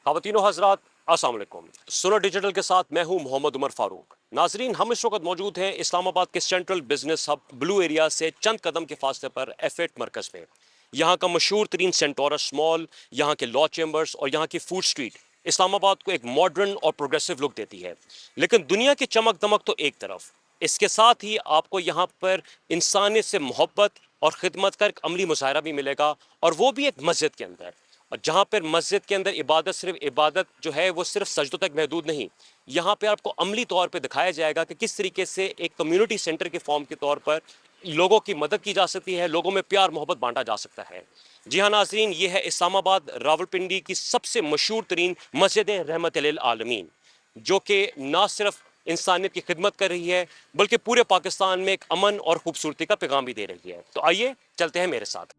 خواتین و حضرات السلام علیکم. سولر ڈیجیٹل کے ساتھ میں ہوں محمد عمر فاروق. ناظرین، ہم اس وقت موجود ہیں اسلام آباد کے سینٹرل بزنس ہب بلو ایریا سے چند قدم کے فاصلے پر ایف 8 مرکز میں. یہاں کا مشہور ترین سینٹورس مال، یہاں کے لا چیمبرز اور یہاں کی فوڈ سٹریٹ اسلام آباد کو ایک ماڈرن اور پروگریسو لک دیتی ہے. لیکن دنیا کی چمک دمک تو ایک طرف، اس کے ساتھ ہی آپ کو یہاں پر انسانیت سے محبت اور خدمت کا ایک عملی مظاہرہ بھی ملے گا، اور وہ بھی ایک مسجد کے اندر. اور جہاں پر مسجد کے اندر عبادت صرف عبادت جو ہے وہ صرف سجدوں تک محدود نہیں، یہاں پہ آپ کو عملی طور پہ دکھایا جائے گا کہ کس طریقے سے ایک کمیونٹی سینٹر کے فارم کے طور پر لوگوں کی مدد کی جا سکتی ہے، لوگوں میں پیار محبت بانٹا جا سکتا ہے. جی ہاں ناظرین، یہ ہے اسلام آباد راولپنڈی کی سب سے مشہور ترین مسجد رحمت للعالمین، جو کہ نہ صرف انسانیت کی خدمت کر رہی ہے بلکہ پورے پاکستان میں ایک امن اور خوبصورتی کا پیغام بھی دے رہی ہے. تو آئیے چلتے ہیں میرے ساتھ.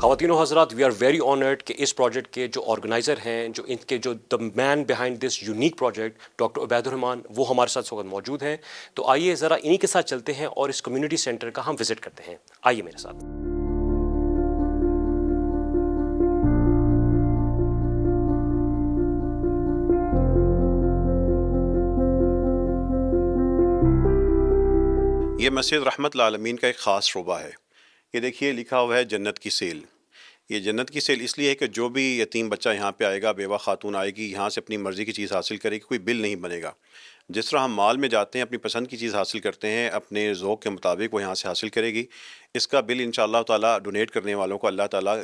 خواتین و حضرات، وی آر ویری آنرڈ کہ اس پروجیکٹ کے جو آرگنائزر ہیں، جو ان کے جو the man behind this unique project doctor Obaid ur Rahman, وہ ہمارے ساتھ اس وقت موجود ہیں. تو آئیے ذرا انہی کے ساتھ چلتے ہیں اور اس کمیونٹی سینٹر کا ہم وزٹ کرتے ہیں. آئیے میرے ساتھ. یہ مسجد رحمت العالمین کا ایک خاص شعبہ ہے. یہ دیکھیے لکھا ہوا ہے جنت کی سیل. یہ جنت کی سیل اس لیے ہے کہ جو بھی یتیم بچہ یہاں پہ آئے گا، بیوہ خاتون آئے گی، یہاں سے اپنی مرضی کی چیز حاصل کرے گی، کوئی بل نہیں بنے گا. جس طرح ہم مال میں جاتے ہیں اپنی پسند کی چیز حاصل کرتے ہیں، اپنے ذوق کے مطابق وہ یہاں سے حاصل کرے گی. اس کا بل انشاءاللہ تعالیٰ ڈونیٹ کرنے والوں کو اللہ تعالیٰ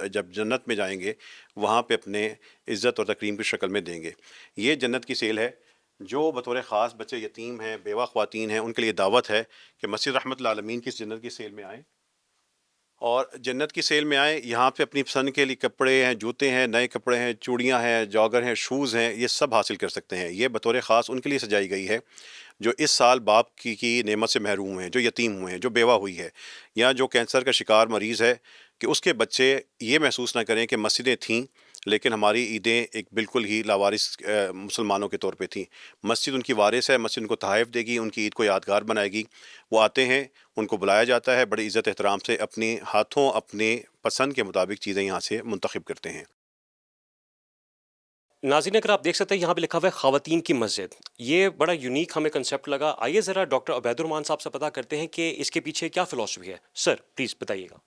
جب جنت میں جائیں گے وہاں پہ اپنے عزت اور تکریم کی شکل میں دیں گے. یہ جنت کی سیل ہے. جو بطور خاص بچے یتیم ہیں، بیوہ خواتین ہیں، ان کے لیے دعوت ہے کہ مسجد رحمت العالمین کی جنت کی سیل میں آئیں اور جنت کی سیل میں آئیں. یہاں پہ اپنی پسند کے لیے کپڑے ہیں، جوتے ہیں، نئے کپڑے ہیں، چوڑیاں ہیں، جاگر ہیں، شوز ہیں، یہ سب حاصل کر سکتے ہیں. یہ بطور خاص ان کے لیے سجائی گئی ہے جو اس سال باپ کی نعمت سے محروم ہیں، جو یتیم ہوئے ہیں، جو بیوہ ہوئی ہے، یا جو کینسر کا شکار مریض ہے، کہ اس کے بچے یہ محسوس نہ کریں کہ مسجدیں تھیں لیکن ہماری عیدیں ایک بالکل ہی لاوارث مسلمانوں کے طور پہ تھیں. مسجد ان کی وارث ہے، مسجد ان کو تحائف دے گی، ان کی عید کو یادگار بنائے گی. وہ آتے ہیں، ان کو بلایا جاتا ہے، بڑی عزت احترام سے اپنے ہاتھوں اپنے پسند کے مطابق چیزیں یہاں سے منتخب کرتے ہیں. ناظرین، اگر آپ دیکھ سکتے ہیں یہاں پہ لکھا ہوا ہے خواتین کی مسجد. یہ بڑا یونیک ہمیں کنسیپٹ لگا. آئیے ذرا ڈاکٹر عبید الرحمان صاحب سے پتہ کرتے ہیں کہ اس کے پیچھے کیا فلسفی ہے. سر پلیز بتائیے گا.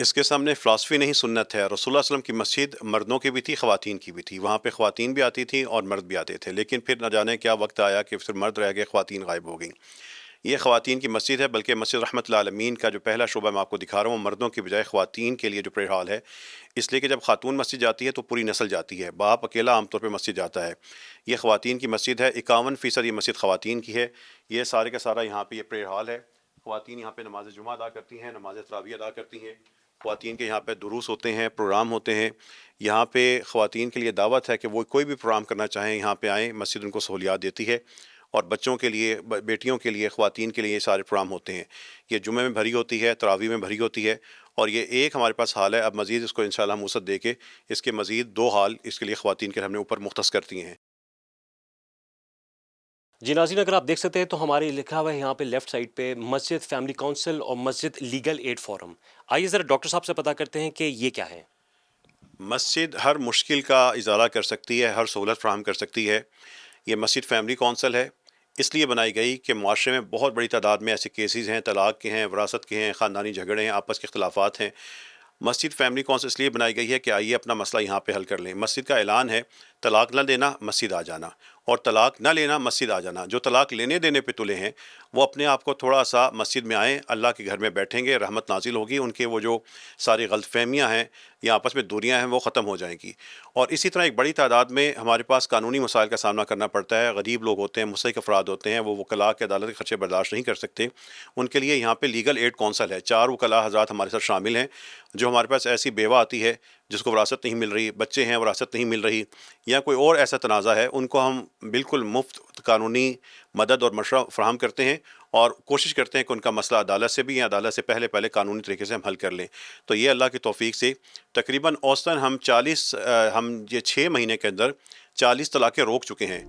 اس کے سامنے فلاسفی نہیں، سنت ہے. رسول اللہ صلی اللہ علیہ وسلم کی مسجد مردوں کی بھی تھی، خواتین کی بھی تھی. وہاں پہ خواتین بھی آتی تھیں اور مرد بھی آتے تھے، لیکن پھر نہ جانے کیا وقت آیا کہ پھر مرد رہ گئے، خواتین غائب ہو گئیں. یہ خواتین کی مسجد ہے، بلکہ مسجد رحمت العالمین کا جو پہلا شعبہ میں آپ کو دکھا رہا ہوں، مردوں کی بجائے خواتین کے لیے جو پریئر ہال ہے. اس لیے کہ جب خاتون مسجد جاتی ہے تو پوری نسل جاتی ہے، باپ اکیلا عام طور پہ مسجد جاتا ہے. یہ خواتین کی مسجد ہے. 51% یہ مسجد خواتین کی ہے. یہ سارے کا سارا یہاں پہ یہ پریئر ہال ہے. خواتین یہاں پہ نماز جمعہ ادا کرتی ہیں، نماز تراویح ادا کرتی ہیں. خواتین کے یہاں پہ دروس ہوتے ہیں، پروگرام ہوتے ہیں. یہاں پہ خواتین کے لیے دعوت ہے کہ وہ کوئی بھی پروگرام کرنا چاہیں یہاں پہ آئیں. مسجد ان کو سہولیات دیتی ہے. اور بچوں کے لیے، بیٹیوں کے لیے، خواتین کے لیے یہ سارے پروگرام ہوتے ہیں. یہ جمعے میں بھری ہوتی ہے، تراویح میں بھری ہوتی ہے. اور یہ ایک ہمارے پاس ہال ہے. اب مزید اس کو انشاءاللہ ہم وسعت دے کے اس کے مزید 2 ہال اس کے لیے خواتین کے ہم نے اوپر مختص کرتی ہیں. جی ناظرین، اگر آپ دیکھ سکتے ہیں تو ہمارے لکھا ہوا ہے یہاں پہ لیفٹ سائڈ پہ مسجد فیملی کونسل اور مسجد لیگل ایڈ فورم. آئیے ذرا ڈاکٹر صاحب سے پتہ کرتے ہیں کہ یہ کیا ہے. مسجد ہر مشکل کا ازالہ کر سکتی ہے، ہر سہولت فراہم کر سکتی ہے. یہ مسجد فیملی کونسل ہے. اس لیے بنائی گئی کہ معاشرے میں بہت بڑی تعداد میں ایسے کیسز ہیں، طلاق کے ہیں، وراثت کے ہیں، خاندانی جھگڑے ہیں، آپس کے اختلافات ہیں. مسجد فیملی کونسل اس لیے بنائی گئی ہے کہ آئیے اپنا مسئلہ یہاں پہ حل کر لیں. مسجد کا اعلان ہے، طلاق نہ دینا مسجد آ جانا، اور طلاق نہ لینا مسجد آ جانا. جو طلاق لینے دینے پہ تلے ہیں وہ اپنے آپ کو تھوڑا سا مسجد میں آئیں، اللہ کے گھر میں بیٹھیں گے، رحمت نازل ہوگی. ان کے وہ جو ساری غلط فہمیاں ہیں یا آپس میں دوریاں ہیں وہ ختم ہو جائیں گی. اور اسی طرح ایک بڑی تعداد میں ہمارے پاس قانونی مسائل کا سامنا کرنا پڑتا ہے. غریب لوگ ہوتے ہیں، مستحق افراد ہوتے ہیں، وہ وکلاء کے عدالت کے خرچے برداشت نہیں کر سکتے. ان کے لیے یہاں پہ لیگل ایڈ کونسل ہے. 4 وکلاء حضرات ہمارے ساتھ شامل ہیں. جو ہمارے پاس ایسی بیوہ آتی ہے، جس کو وراثت نہیں مل رہی، بچے ہیں وراثت نہیں مل رہی، یا کوئی اور ایسا تنازع ہے، ان کو ہم بالکل مفت قانونی مدد اور مشورہ فراہم کرتے ہیں اور کوشش کرتے ہیں کہ ان کا مسئلہ عدالت سے بھی یا عدالت سے پہلے قانونی طریقے سے ہم حل کر لیں۔ تو یہ اللہ کی توفیق سے تقریباً اوسطاً ہم یہ 6 مہینے کے اندر 40 طلاقیں روک چکے ہیں۔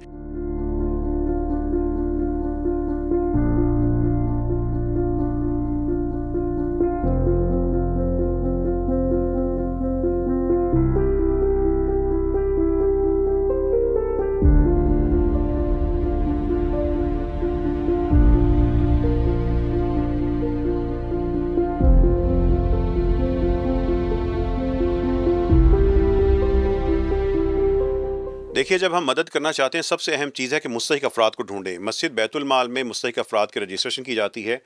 دیکھیے، جب ہم مدد کرنا چاہتے ہیں، سب سے اہم چیز ہے کہ مستحق افراد کو ڈھونڈیں۔ مسجد بیت المال میں مستحق افراد کی رجسٹریشن کی جاتی ہے،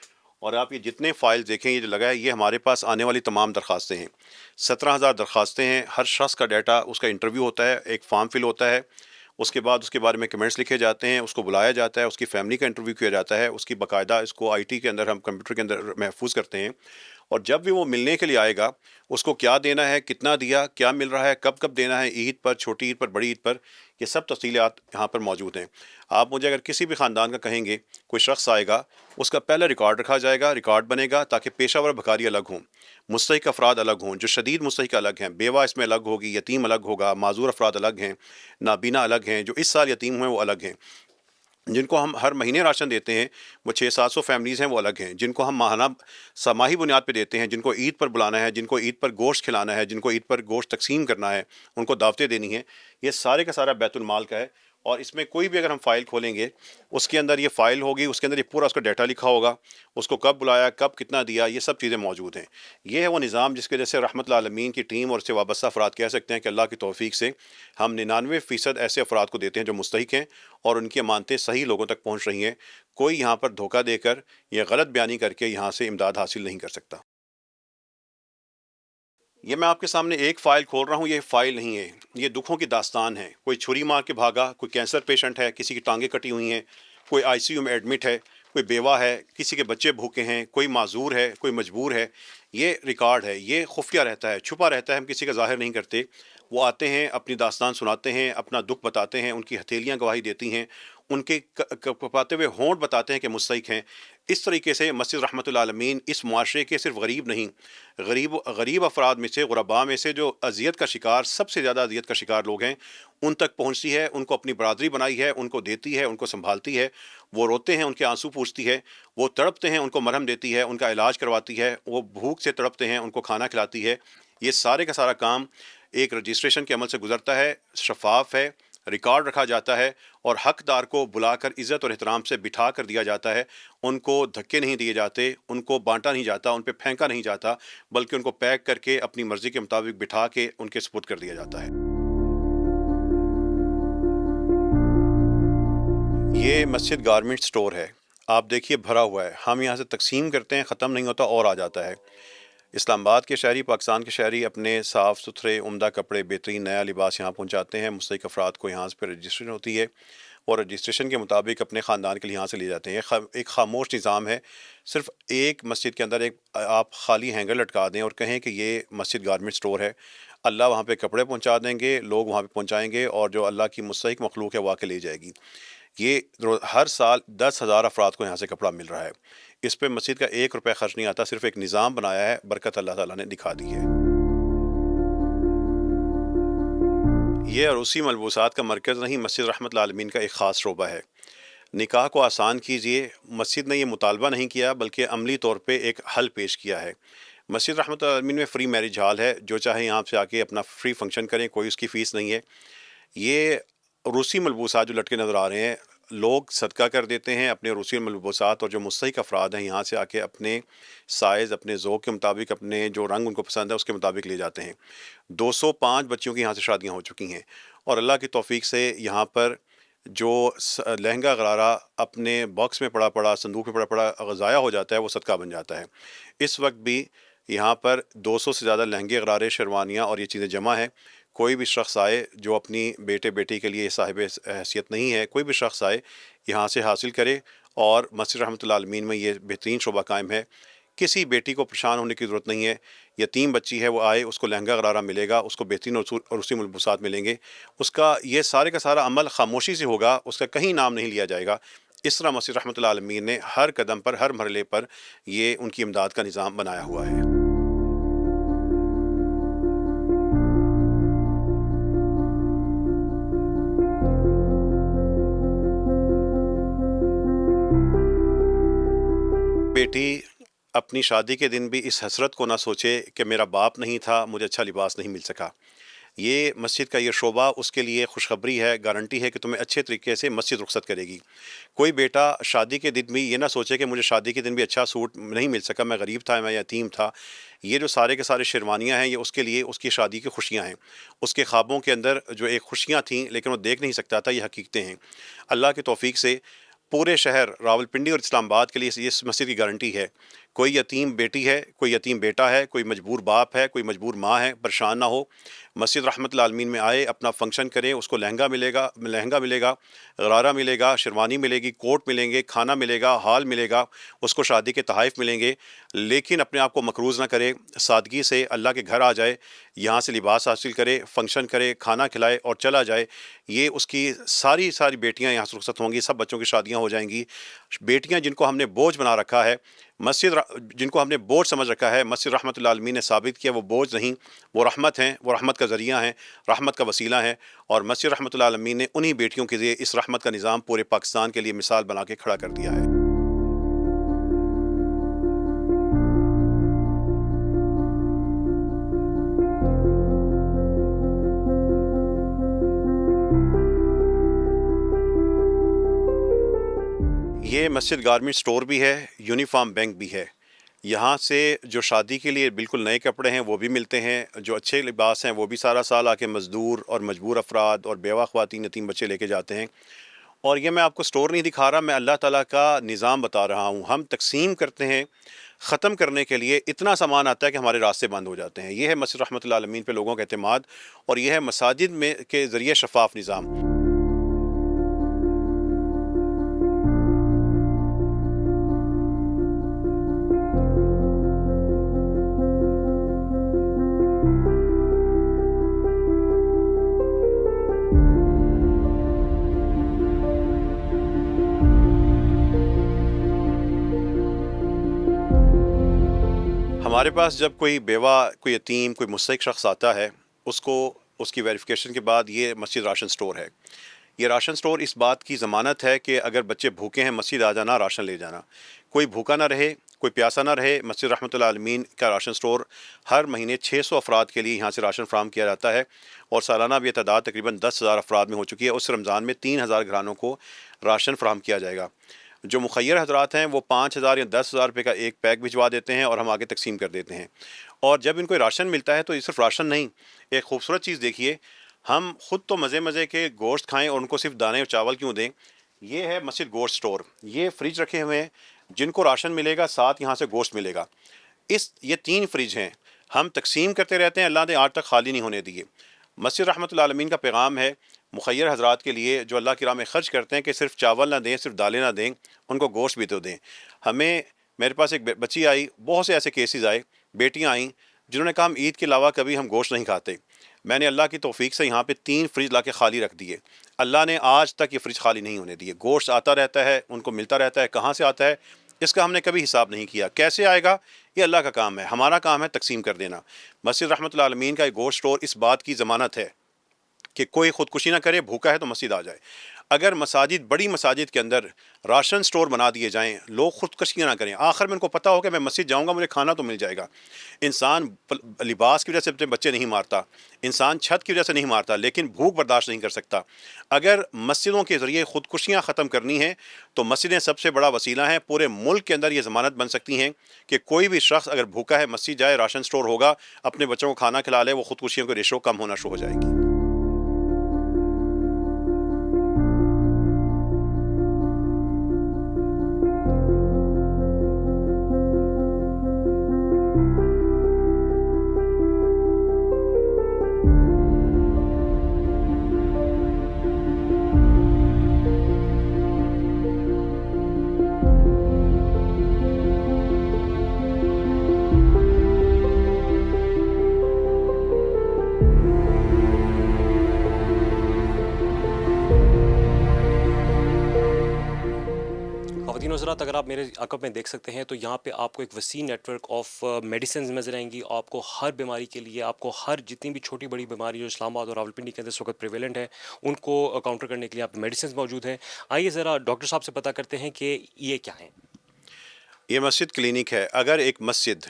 اور آپ یہ جتنے فائل دیکھیں، یہ جو لگا ہے، یہ ہمارے پاس آنے والی تمام درخواستیں ہیں۔ 17,000 درخواستیں ہیں۔ ہر شخص کا ڈیٹا، اس کا انٹرویو ہوتا ہے، ایک فارم فل ہوتا ہے، اس کے بعد اس کے بارے میں کمنٹس لکھے جاتے ہیں، اس کو بلایا جاتا ہے، اس کی فیملی کا انٹرویو کیا جاتا ہے، اس کی باقاعدہ اس کو آئی ٹی کے اندر، ہم کمپیوٹر کے اندر محفوظ کرتے ہیں، اور جب بھی وہ ملنے کے لیے آئے گا، اس کو کیا دینا ہے، کتنا دیا، کیا مل رہا ہے، کب کب دینا ہے، عید پر، چھوٹی عید پر، بڑی عید پر، یہ سب تفصیلات یہاں پر موجود ہیں۔ آپ مجھے اگر کسی بھی خاندان کا کہیں گے، کوئی شخص آئے گا، اس کا پہلا ریکارڈ رکھا جائے گا، ریکارڈ بنے گا، تاکہ پیشہ ور بھکاری الگ ہوں، مستحق افراد الگ ہوں، جو شدید مستحق الگ ہیں، بیوہ اس میں الگ ہوگی، یتیم الگ ہوگا، معذور افراد الگ ہیں، نابینا الگ ہیں، جو اس سال یتیم ہوئے وہ الگ ہیں، جن کو ہم ہر مہینے راشن دیتے ہیں، وہ 600-700 فیملیز ہیں، وہ الگ ہیں، جن کو ہم ماہانہ سماہی بنیاد پہ دیتے ہیں، جن کو عید پر بلانا ہے، جن کو عید پر گوشت کھلانا ہے، جن کو عید پر گوشت تقسیم کرنا ہے، ان کو دعوتیں دینی ہیں، یہ سارے کا سارا بیت المال کا ہے۔ اور اس میں کوئی بھی اگر ہم فائل کھولیں گے، اس کے اندر یہ فائل ہوگی، اس کے اندر یہ پورا اس کا ڈیٹا لکھا ہوگا، اس کو کب بلایا، کب کتنا دیا، یہ سب چیزیں موجود ہیں۔ یہ ہے وہ نظام جس کی وجہ سے رحمت العالمین کی ٹیم اور اس سے وابستہ افراد کہہ سکتے ہیں کہ اللہ کی توفیق سے ہم 99% ایسے افراد کو دیتے ہیں جو مستحق ہیں، اور ان کی امانتیں صحیح لوگوں تک پہنچ رہی ہیں۔ کوئی یہاں پر دھوکہ دے کر یا غلط بیانی کر کے یہاں سے امداد حاصل نہیں کر سکتا۔ یہ میں آپ کے سامنے ایک فائل کھول رہا ہوں، یہ فائل نہیں ہے، یہ دکھوں کی داستان ہے۔ کوئی چھری مار کے بھاگا، کوئی کینسر پیشنٹ ہے، کسی کی ٹانگیں کٹی ہوئی ہیں، کوئی آئی سی یو میں ایڈمٹ ہے، کوئی بیوہ ہے، کسی کے بچے بھوکے ہیں، کوئی معذور ہے، کوئی مجبور ہے۔ یہ ریکارڈ ہے، یہ خفیہ رہتا ہے، چھپا رہتا ہے، ہم کسی کا ظاہر نہیں کرتے۔ وہ آتے ہیں، اپنی داستان سناتے ہیں، اپنا دکھ بتاتے ہیں، ان کی ہتھیلیاں گواہی دیتی ہیں، ان کے کپاتے ہوئے ہونٹ بتاتے ہیں کہ مستحق ہیں۔ اس طریقے سے مسجد رحمت العالمین اس معاشرے کے صرف غریب نہیں، غریب افراد میں سے، غرباء میں سے جو اذیت کا شکار، سب سے زیادہ اذیت کا شکار لوگ ہیں، ان تک پہنچتی ہے، ان کو اپنی برادری بنائی ہے، ان کو دیتی ہے، ان کو سنبھالتی ہے۔ وہ روتے ہیں، ان کے آنسو پوچھتی ہے، وہ تڑپتے ہیں، ان کو مرہم دیتی ہے، ان کا علاج کرواتی ہے، وہ بھوک سے تڑپتے ہیں، ان کو کھانا کھلاتی ہے۔ یہ سارے کا سارا کام ایک رجسٹریشن کے عمل سے گزرتا ہے، شفاف ہے، ریکارڈ رکھا جاتا ہے، اور حقدار کو بلا کر عزت اور احترام سے بٹھا کر دیا جاتا ہے۔ ان کو دھکے نہیں دیے جاتے، ان کو بانٹا نہیں جاتا، ان پہ پھینکا نہیں جاتا، بلکہ ان کو پیک کر کے اپنی مرضی کے مطابق بٹھا کے ان کے سپرد کر دیا جاتا ہے۔ یہ مسجد گارمنٹ سٹور ہے، آپ دیکھیے بھرا ہوا ہے، ہم یہاں سے تقسیم کرتے ہیں، ختم نہیں ہوتا اور آ جاتا ہے۔ اسلام آباد کے شہری، پاکستان کے شہری اپنے صاف ستھرے عمدہ کپڑے، بہترین نیا لباس یہاں پہنچاتے ہیں، مستحق افراد کو یہاں سے پہ رجسٹریشن ہوتی ہے، اور رجسٹریشن کے مطابق اپنے خاندان کے لیے یہاں سے لے جاتے ہیں۔ ایک خاموش نظام ہے۔ صرف ایک مسجد کے اندر ایک آپ خالی ہینگر لٹکا دیں اور کہیں کہ یہ مسجد گارمنٹ سٹور ہے، اللہ وہاں پہ کپڑے پہنچا دیں گے، لوگ وہاں پہ پہنچائیں گے، اور جو اللہ کی مستحق مخلوق ہے وہ آ کے لے جائے گی۔ یہ ہر سال 10,000 افراد کو یہاں سے کپڑا مل رہا ہے۔ اس پہ مسجد کا 1 روپے خرچ نہیں آتا، صرف ایک نظام بنایا ہے، برکت اللہ تعالیٰ نے دکھا دی ہے۔ یہ عروسی ملبوسات کا مرکز نہیں، مسجد رحمت العالمین کا ایک خاص شعبہ ہے۔ نکاح کو آسان کیجیے، مسجد نے یہ مطالبہ نہیں کیا بلکہ عملی طور پہ ایک حل پیش کیا ہے۔ مسجد رحمت العالمین میں فری میرج ہال ہے، جو چاہے یہاں سے آ کے اپنا فری فنکشن کریں، کوئی اس کی فیس نہیں ہے۔ یہ روسی ملبوسات جو لٹکے نظر آ رہے ہیں، لوگ صدقہ کر دیتے ہیں اپنے روسی ملبوسات، اور جو مستحق افراد ہیں یہاں سے آ کے اپنے سائز، اپنے ذوق کے مطابق، اپنے جو رنگ ان کو پسند ہے اس کے مطابق لے جاتے ہیں۔ 205 بچیوں کی یہاں سے شادیاں ہو چکی ہیں، اور اللہ کی توفیق سے یہاں پر جو لہنگا غرارہ اپنے باکس میں پڑا صندوق میں پڑا ضائع ہو جاتا ہے، وہ صدقہ بن جاتا ہے۔ اس وقت بھی یہاں پر 200 سے زیادہ لہنگے، غرارے، شیروانیاں اور یہ چیزیں جمع ہیں۔ کوئی بھی شخص آئے جو اپنی بیٹے بیٹی کے لیے صاحب حیثیت نہیں ہے، کوئی بھی شخص آئے یہاں سے حاصل کرے، اور مسجد رحمت العالمین میں یہ بہترین شعبہ قائم ہے کسی بیٹی کو پریشان ہونے کی ضرورت نہیں ہے. یتیم بچی ہے وہ آئے، اس کو لہنگا غرارہ ملے گا، اس کو بہترین عروسی ملبوسات ملیں گے. اس کا یہ سارے کا سارا عمل خاموشی سے ہوگا، اس کا کہیں نام نہیں لیا جائے گا. اس طرح مسجد رحمۃ اللہ عالمین نے ہر قدم پر، ہر مرحلے پر یہ ان کی امداد کا نظام بنایا ہوا ہے. بیٹی اپنی شادی کے دن بھی اس حسرت کو نہ سوچے کہ میرا باپ نہیں تھا، مجھے اچھا لباس نہیں مل سکا. یہ مسجد کا یہ شعبہ اس کے لیے خوشخبری ہے، گارنٹی ہے کہ تمہیں اچھے طریقے سے مسجد رخصت کرے گی. کوئی بیٹا شادی کے دن بھی یہ نہ سوچے کہ مجھے شادی کے دن بھی اچھا سوٹ نہیں مل سکا، میں غریب تھا، میں یتیم تھا. یہ جو سارے کے سارے شیروانیاں ہیں، یہ اس کے لیے اس کی شادی کی خوشیاں ہیں. اس کے خوابوں کے اندر جو ایک خوشیاں تھیں لیکن وہ دیکھ نہیں سکتا تھا، یہ حقیقتیں ہیں. اللہ کی توفیق سے پورے شہر راولپنڈی اور اسلام آباد کے لیے اس مسجد کی گارنٹی ہے. کوئی یتیم بیٹی ہے، کوئی یتیم بیٹا ہے، کوئی مجبور باپ ہے، کوئی مجبور ماں ہے، پریشان نہ ہو. مسجد رحمۃ اللہ عالمین میں آئے، اپنا فنکشن کریں، اس کو لہنگا ملے گا، غرارہ ملے گا، شیروانی ملے گی، کوٹ ملیں گے، کھانا ملے گا، ہال ملے گا، اس کو شادی کے تحائف ملیں گے. لیکن اپنے آپ کو مقروض نہ کرے، سادگی سے اللہ کے گھر آ جائے، یہاں سے لباس حاصل کرے، فنکشن کرے، کھانا کھلائے اور چلا جائے. یہ اس کی ساری بیٹیاں یہاں سے رخصت ہوں گی، سب بچوں کی شادیاں ہو جائیں گی. بیٹیاں جن کو ہم نے بوجھ بنا رکھا ہے، جن کو ہم نے بوجھ سمجھ رکھا ہے، مسجد رحمۃ اللہ عالمین نے ثابت کیا وہ بوجھ نہیں، وہ رحمت ہیں، وہ رحمت کا ذریعہ ہیں، رحمت کا وسیلہ ہیں. اور مسجد رحمۃ اللہ عالمین نے انہی بیٹیوں کے لیے اس رحمت کا نظام پورے پاکستان کے لیے مثال بنا کے کھڑا کر دیا ہے. یہ مسجد گارمنٹ سٹور بھی ہے، یونیفارم بینک بھی ہے. یہاں سے جو شادی کے لیے بالکل نئے کپڑے ہیں وہ بھی ملتے ہیں، جو اچھے لباس ہیں وہ بھی سارا سال آ کے مزدور اور مجبور افراد اور بیوہ خواتین، یتیم بچے لے کے جاتے ہیں. اور یہ میں آپ کو سٹور نہیں دکھا رہا، میں اللہ تعالیٰ کا نظام بتا رہا ہوں. ہم تقسیم کرتے ہیں، ختم کرنے کے لیے اتنا سامان آتا ہے کہ ہمارے راستے بند ہو جاتے ہیں. یہ ہے مسجد رحمۃ اللہ عالمین پہ لوگوں کا اعتماد، اور یہ ہے مساجد میں کے ذریعے شفاف نظام. ہمارے پاس جب کوئی بیوہ، کوئی یتیم، کوئی مستحق شخص آتا ہے، اس کو اس کی ویریفیکیشن کے بعد یہ مسجد راشن سٹور ہے. یہ راشن سٹور اس بات کی ضمانت ہے کہ اگر بچے بھوکے ہیں مسجد آ جانا، راشن لے جانا. کوئی بھوکا نہ رہے، کوئی پیاسا نہ رہے. مسجد رحمۃ اللہ عالمین کا راشن سٹور ہر مہینے 600 افراد کے لیے یہاں سے راشن فراہم کیا جاتا ہے، اور سالانہ بھی یہ تعداد تقریباً 10,000 افراد میں ہو چکی ہے. اس رمضان میں 3,000 گھرانوں کو راشن فراہم کیا جائے گا. جو مخیر حضرات ہیں وہ 5,000 یا 10,000 روپے کا ایک پیک بھجوا دیتے ہیں اور ہم آگے تقسیم کر دیتے ہیں. اور جب ان کو راشن ملتا ہے تو یہ صرف راشن نہیں، ایک خوبصورت چیز دیکھیے. ہم خود تو مزے کے گوشت کھائیں اور ان کو صرف دانے اور چاول کیوں دیں. یہ ہے مسجد گوشت سٹور. یہ فریج رکھے ہوئے ہیں، جن کو راشن ملے گا ساتھ یہاں سے گوشت ملے گا. یہ 3 فریج ہیں، ہم تقسیم کرتے رہتے ہیں، اللہ نے آج تک خالی نہیں ہونے دیے. مسجد رحمۃ اللہ عالمین کا پیغام ہے مخیر حضرات کے لیے جو اللہ کی راہ میں خرچ کرتے ہیں کہ صرف چاول نہ دیں، صرف دالیں نہ دیں، ان کو گوشت بھی تو دیں. میرے پاس ایک بچی آئی، بہت سے ایسے کیسز آئے، بیٹیاں آئیں جنہوں نے کہا ہم عید کے علاوہ کبھی ہم گوشت نہیں کھاتے. میں نے اللہ کی توفیق سے یہاں پہ 3 فریج لا کے خالی رکھ دیے. اللہ نے آج تک یہ فریج خالی نہیں ہونے دیے. گوشت آتا رہتا ہے، ان کو ملتا رہتا ہے. کہاں سے آتا ہے اس کا ہم نے کبھی حساب نہیں کیا. کیسے آئے گا یہ اللہ کا کام ہے، ہمارا کام ہے تقسیم کر دینا. مسجد رحمۃ اللہ عالمین کا ایک گوشت سٹور اس بات کی ضمانت ہے کہ کوئی خودکشی نہ کرے، بھوکا ہے تو مسجد آ جائے. اگر مساجد، بڑی مساجد کے اندر راشن سٹور بنا دیے جائیں، لوگ خودکشیاں نہ کریں، آخر میں ان کو پتہ ہو کہ میں مسجد جاؤں گا مجھے کھانا تو مل جائے گا. انسان لباس کی وجہ سے اپنے بچے نہیں مارتا، انسان چھت کی وجہ سے نہیں مارتا، لیکن بھوک برداشت نہیں کر سکتا. اگر مسجدوں کے ذریعے خودکشیاں ختم کرنی ہیں تو مسجدیں سب سے بڑا وسیلہ ہیں. پورے ملک کے اندر یہ ضمانت بن سکتی ہیں کہ کوئی بھی شخص اگر بھوکا ہے مسجد جائے، راشن سٹور ہوگا، اپنے بچوں کو کھانا کھلا لے، وہ خودکشیوں کے ریشو کم ہونا شروع ہو جائے گی. حضرات اگر آپ میرے عقب میں دیکھ سکتے ہیں تو یہاں پہ آپ کو ایک وسیع نیٹ ورک آف میڈیسنز نظر آئیں گی. آپ کو ہر بیماری کے لیے، آپ کو ہر جتنی بھی چھوٹی بڑی بیماری جو اسلام آباد اور راولپنڈی کے اندر اس وقت پریویلنٹ ہے ان کو کاؤنٹر کرنے کے لیے آپ میڈیسنز موجود ہیں. آئیے ذرا ڈاکٹر صاحب سے پتہ کرتے ہیں کہ یہ کیا ہیں. یہ مسجد کلینک ہے. اگر ایک مسجد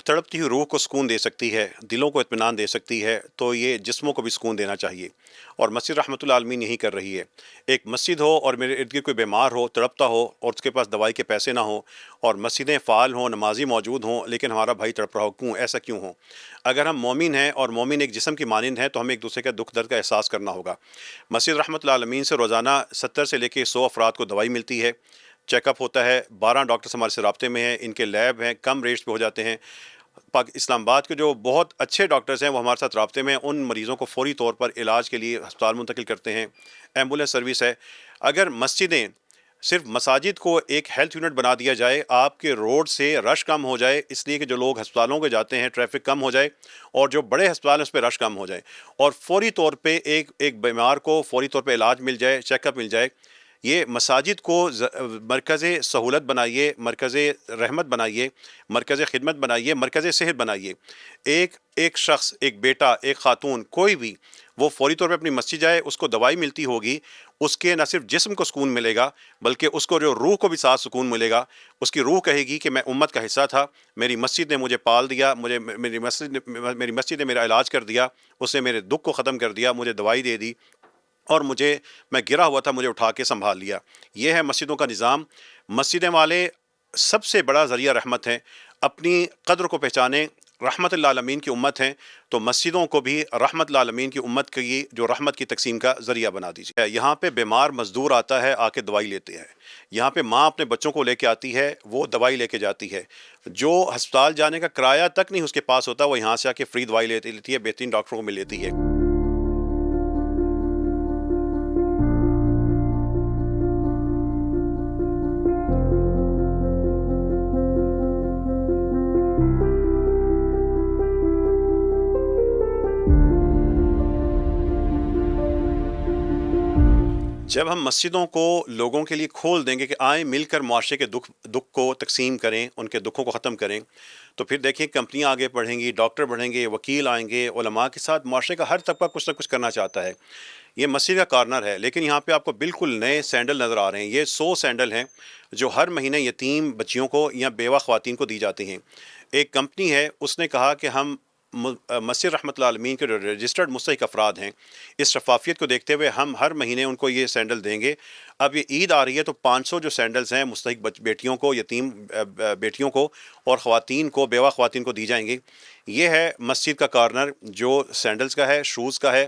تڑپتی ہوئی روح کو سکون دے سکتی ہے، دلوں کو اطمینان دے سکتی ہے، تو یہ جسموں کو بھی سکون دینا چاہیے، اور مسجد رحمۃ اللہ عالمین یہی کر رہی ہے. ایک مسجد ہو اور میرے ارد گرد کوئی بیمار ہو، تڑپتا ہو اور اس کے پاس دوائی کے پیسے نہ ہوں، اور مسجدیں فعال ہوں، نمازی موجود ہوں، لیکن ہمارا بھائی تڑپ رہا ہو، کیوں؟ ایسا کیوں ہو؟ اگر ہم مومن ہیں اور مومن ایک جسم کی مانند ہیں تو ہمیں ایک دوسرے کا دکھ درد کا احساس کرنا ہوگا. مسجد رحمۃ اللہ عالمین سے روزانہ 70 سے لے کے 100 افراد کو دوائی ملتی ہے، چیک اپ ہوتا ہے. 12 ڈاکٹرز ہمارے سے رابطے میں ہیں، ان کے لیب ہیں، کم ریٹس پہ ہو جاتے ہیں. اسلام آباد کے جو بہت اچھے ڈاکٹرز ہیں وہ ہمارے ساتھ رابطے میں ہیں، ان مریضوں کو فوری طور پر علاج کے لیے ہسپتال منتقل کرتے ہیں. ایمبولینس سروس ہے. اگر مسجدیں صرف مساجد کو ایک ہیلتھ یونٹ بنا دیا جائے، آپ کے روڈ سے رش کم ہو جائے، اس لیے کہ جو لوگ ہسپتالوں کے جاتے ہیں ٹریفک کم ہو جائے، اور جو بڑے ہسپتال ہیں اس پہ رش کم ہو جائے، اور فوری طور پہ ایک بیمار کو فوری طور پہ علاج مل جائے، چیک اپ مل جائے. یہ مساجد کو مرکز سہولت بنائیے، مرکز رحمت بنائیے، مرکز خدمت بنائیے، مرکز صحت بنائیے. ایک شخص، ایک بیٹا، ایک خاتون، کوئی بھی، وہ فوری طور پہ اپنی مسجد جائے، اس کو دوائی ملتی ہوگی، اس کے نہ صرف جسم کو سکون ملے گا بلکہ اس کو جو روح کو بھی ساتھ سکون ملے گا. اس کی روح کہے گی کہ میں امت کا حصہ تھا، میری مسجد نے مجھے پال دیا، میری مسجد نے میرا علاج کر دیا، اس نے میرے دکھ کو ختم کر دیا، مجھے دوائی دے دی، اور میں گرا ہوا تھا، مجھے اٹھا کے سنبھال لیا. یہ ہے مسجدوں کا نظام. مسجدیں والے سب سے بڑا ذریعہ رحمت ہیں. اپنی قدر کو پہچانیں، رحمت اللہ عالمین کی امت ہیں، تو مسجدوں کو بھی رحمت اللہ عالمین کی امت کی جو رحمت کی تقسیم کا ذریعہ بنا دیجیے. یہاں پہ بیمار مزدور آتا ہے، آ کے دوائی لیتے ہیں. یہاں پہ ماں اپنے بچوں کو لے کے آتی ہے، وہ دوائی لے کے جاتی ہے. جو ہسپتال جانے کا کرایہ تک نہیں اس کے پاس ہوتا، وہ یہاں سے آ کے فری دوائی لیتی ہے، بہترین ڈاکٹروں کو مل لیتی ہے. جب ہم مسجدوں کو لوگوں کے لیے کھول دیں گے کہ آئیں مل کر معاشرے کے دکھ کو تقسیم کریں، ان کے دکھوں کو ختم کریں، تو پھر دیکھیں کمپنیاں آگے بڑھیں گی، ڈاکٹر بڑھیں گے، وکیل آئیں گے، علماء کے ساتھ معاشرے کا ہر طبقہ کچھ نہ کچھ کرنا چاہتا ہے. یہ مسجد کا کارنر ہے، لیکن یہاں پہ آپ کو بالکل نئے سینڈل نظر آ رہے ہیں. یہ 100 سینڈل ہیں جو ہر مہینے یتیم بچیوں کو یا بیوہ خواتین کو دی جاتی ہیں. ایک کمپنی ہے، اس نے کہا کہ ہم مسجد رحمۃ اللہ عالمین کے جو رجسٹرڈ مستحق افراد ہیں، اس شفافیت کو دیکھتے ہوئے ہم ہر مہینے ان کو یہ سینڈل دیں گے. اب یہ عید آ رہی ہے تو 500 جو سینڈلز ہیں مستحق بیٹیوں کو، یتیم بیٹیوں کو اور خواتین کو، بیوہ خواتین کو دی جائیں گی. یہ ہے مسجد کا کارنر جو سینڈلز کا ہے، شوز کا ہے.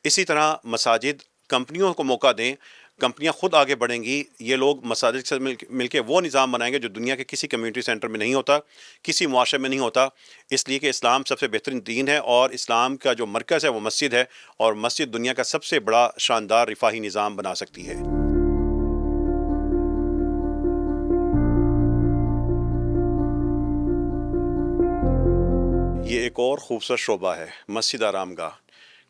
اسی طرح مساجد کمپنیوں کو موقع دیں، کمپنیاں خود آگے بڑھیں گی. یہ لوگ مساجد سے مل کے وہ نظام بنائیں گے جو دنیا کے کسی کمیونٹی سینٹر میں نہیں ہوتا، کسی معاشرے میں نہیں ہوتا. اس لیے کہ اسلام سب سے بہترین دین ہے، اور اسلام کا جو مرکز ہے وہ مسجد ہے، اور مسجد دنیا کا سب سے بڑا شاندار رفاہی نظام بنا سکتی ہے. یہ ایک اور خوبصورت شعبہ ہے، مسجد آرام گاہ.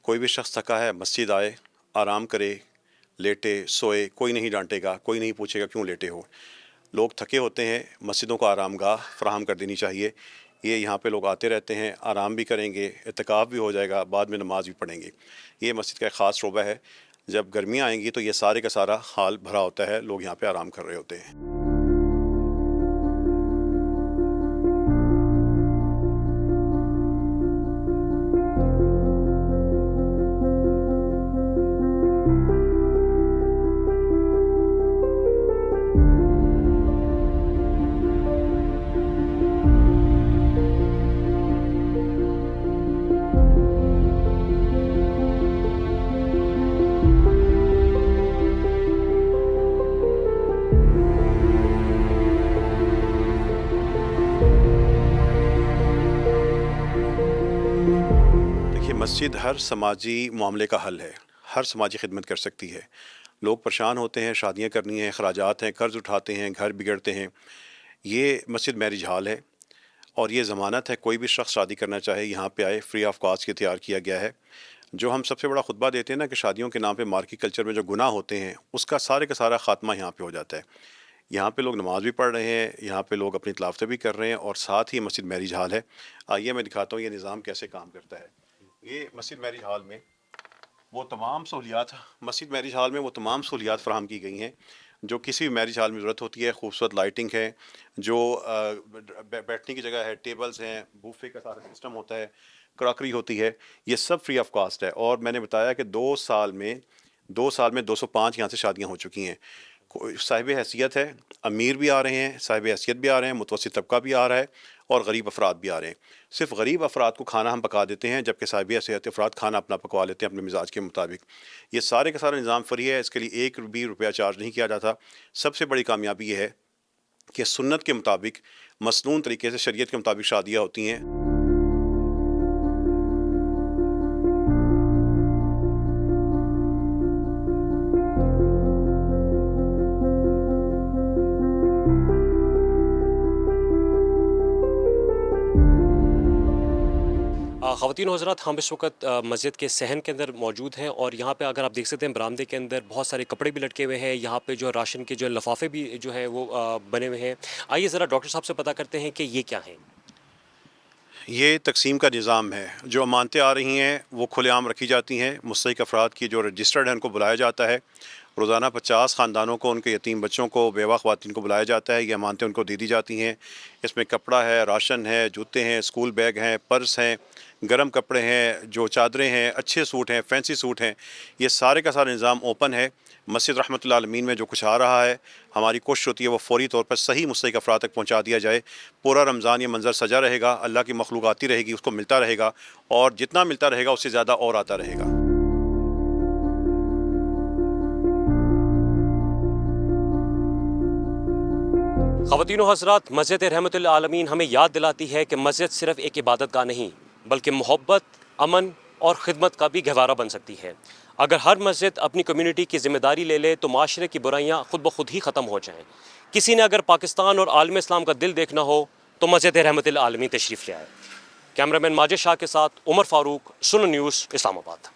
کوئی بھی شخص تھکا ہے، مسجد آئے، آرام کرے، لیٹے، سوئے، کوئی نہیں ڈانٹے گا، کوئی نہیں پوچھے گا کیوں لیٹے ہو. لوگ تھکے ہوتے ہیں، مسجدوں کو آرام گاہ فراہم کر دینی چاہیے. یہ یہاں پہ لوگ آتے رہتے ہیں، آرام بھی کریں گے، اعتکاف بھی ہو جائے گا، بعد میں نماز بھی پڑھیں گے. یہ مسجد کا ایک خاص شعبہ ہے. جب گرمیاں آئیں گی تو یہ سارے کا سارا حال بھرا ہوتا ہے، لوگ یہاں پہ آرام کر رہے ہوتے ہیں. مسجد ہر سماجی معاملے کا حل ہے، ہر سماجی خدمت کر سکتی ہے. لوگ پریشان ہوتے ہیں، شادیاں کرنی ہیں، اخراجات ہیں، قرض اٹھاتے ہیں، گھر بگڑتے ہیں. یہ مسجد میرج ہال ہے اور یہ ضمانت ہے، کوئی بھی شخص شادی کرنا چاہے یہاں پہ آئے، فری آف کاسٹ کے تیار کیا گیا ہے. جو ہم سب سے بڑا خطبہ دیتے ہیں نا کہ شادیوں کے نام پہ مارکی کلچر میں جو گناہ ہوتے ہیں، اس کا سارے کا سارا خاتمہ یہاں پہ ہو جاتا ہے. یہاں پہ لوگ نماز بھی پڑھ رہے ہیں، یہاں پہ لوگ اپنی تلاوتیں بھی کر رہے ہیں، اور ساتھ ہی مسجد میرج ہال ہے۔ آئیے میں دکھاتا ہوں یہ نظام کیسے کام کرتا ہے۔ یہ مسجد میرج ہال میں وہ تمام سہولیات مسجد میرج ہال میں وہ تمام سہولیات فراہم کی گئی ہیں جو کسی بھی میرج ہال میں ضرورت ہوتی ہے۔ خوبصورت لائٹنگ ہے، جو بیٹھنے کی جگہ ہے، ٹیبلز ہیں، بوفے کا سارا سسٹم ہوتا ہے، کراکری ہوتی ہے، یہ سب فری آف کاسٹ ہے۔ اور میں نے بتایا کہ 2 سال میں 205 یہاں سے شادیاں ہو چکی ہیں۔ صاحب حیثیت ہے، امیر بھی آ رہے ہیں، صاحب حیثیت بھی آ رہے ہیں، متوسط طبقہ بھی آ رہا ہے، اور غریب افراد بھی آ رہے ہیں۔ صرف غریب افراد کو کھانا ہم پکا دیتے ہیں، جبکہ صاحب حیثیت افراد کھانا اپنا پکوا لیتے ہیں اپنے مزاج کے مطابق۔ یہ سارے کا سارا نظام فری ہے، اس کے لیے 1 بھی روپیہ چارج نہیں کیا جاتا۔ سب سے بڑی کامیابی یہ ہے کہ سنت کے مطابق، مسنون طریقے سے شریعت کے مطابق شادیاں ہوتی ہیں۔ خواتین و حضرات، ہم اس وقت مسجد کے صحن کے اندر موجود ہیں، اور یہاں پہ اگر آپ دیکھ سکتے ہیں برآمدے کے اندر بہت سارے کپڑے بھی لٹکے ہوئے ہیں، یہاں پہ جو راشن کے جو لفافے بھی جو ہے وہ بنے ہوئے ہیں۔ آئیے ذرا ڈاکٹر صاحب سے پتہ کرتے ہیں کہ یہ کیا ہیں۔ یہ تقسیم کا نظام ہے۔ جو امانتیں آ رہی ہیں وہ کھلے عام رکھی جاتی ہیں۔ مستحق افراد کی جو رجسٹرڈ ہیں ان کو بلایا جاتا ہے۔ روزانہ 50 خاندانوں کو، ان کے یتیم بچوں کو، بیوہ خواتین کو بلایا جاتا ہے۔ یہ امانتیں ان کو دے دی جاتی ہیں۔ اس میں کپڑا ہے، راشن ہے، جوتے ہیں، اسکول بیگ ہیں، پرس ہیں، گرم کپڑے ہیں، جو چادریں ہیں، اچھے سوٹ ہیں، فینسی سوٹ ہیں۔ یہ سارے کا سارا نظام اوپن ہے۔ مسجد رحمۃ اللہ عالمین میں جو کچھ آ رہا ہے، ہماری کوشش ہوتی ہے وہ فوری طور پر صحیح مستحق افراد تک پہنچا دیا جائے۔ پورا رمضان یہ منظر سجا رہے گا، اللہ کی مخلوق آتی رہے گی، اس کو ملتا رہے گا، اور جتنا ملتا رہے گا اس سے زیادہ اور آتا رہے گا۔ خواتین و حضرات، مسجد رحمۃ اللہ عالمین ہمیں یاد دلاتی ہے کہ مسجد صرف ایک عبادت گاہ نہیں، بلکہ محبت، امن اور خدمت کا بھی گہوارہ بن سکتی ہے۔ اگر ہر مسجد اپنی کمیونٹی کی ذمہ داری لے لے تو معاشرے کی برائیاں خود بخود ہی ختم ہو جائیں۔ کسی نے اگر پاکستان اور عالم اسلام کا دل دیکھنا ہو تو مسجد رحمۃ اللہ عالمین تشریف لے آئے۔ کیمرہ مین ماجد شاہ کے ساتھ عمر فاروق، سنن نیوز، اسلام آباد۔